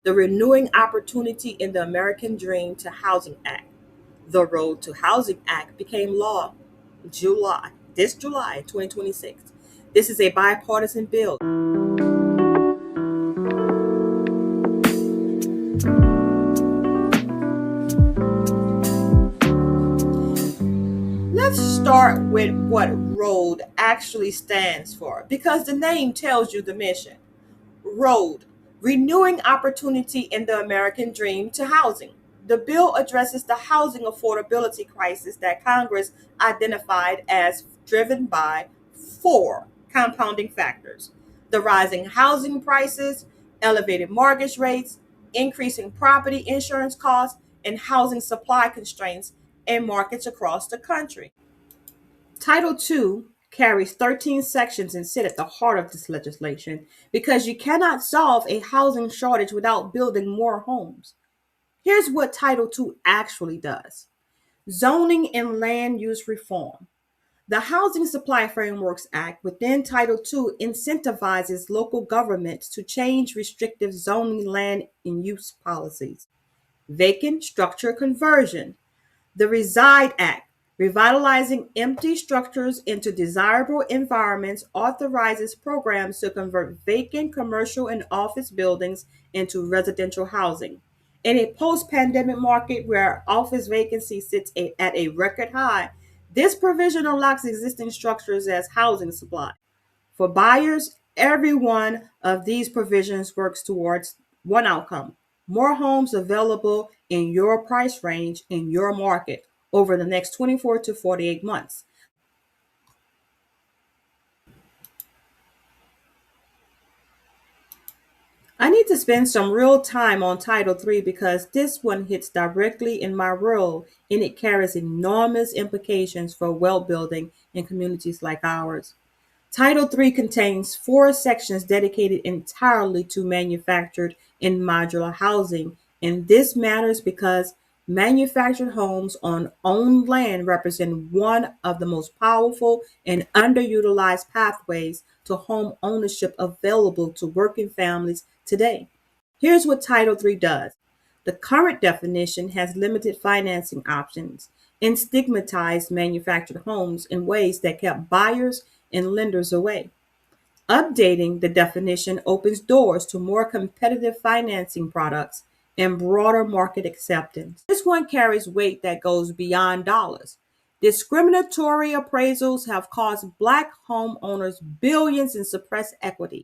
The Renewing Opportunity in the American Dream to Housing Act. The Road to Housing Act became law this July 2026. This is a bipartisan bill. Let's start with what ROAD actually stands for because the name tells you the mission. ROAD, Renewing Opportunity in the American Dream to Housing. The bill addresses the housing affordability crisis that Congress identified as driven by four compounding factors: the rising housing prices, elevated mortgage rates, increasing property insurance costs, and housing supply constraints in markets across the country. Title II carries 13 sections and sit at the heart of this legislation because you cannot solve a housing shortage without building more homes. Here's what Title II actually does: zoning and land use reform. The Housing Supply Frameworks Act within Title II incentivizes local governments to change restrictive zoning land and use policies. Vacant structure conversion. The Reside Act, revitalizing empty structures into desirable environments, authorizes programs to convert vacant commercial and office buildings into residential housing. In a post pandemic market where office vacancy sits at a record high, this provision unlocks existing structures as housing supply. For buyers, every one of these provisions works towards one outcome: more homes available in your price range in your market over the next 24 to 48 months. I need to spend some real time on Title III because this one hits directly in my role and it carries enormous implications for wealth building in communities like ours. Title III contains four sections dedicated entirely to manufactured and modular housing, and this matters because manufactured homes on owned land represent one of the most powerful and underutilized pathways to home ownership available to working families today. Here's what Title III does. The current definition has limited financing options and stigmatized manufactured homes in ways that kept buyers and lenders away. Updating the definition opens doors to more competitive financing products and broader market acceptance. This one carries weight that goes beyond dollars. Discriminatory appraisals have cost Black homeowners billions in suppressed equity.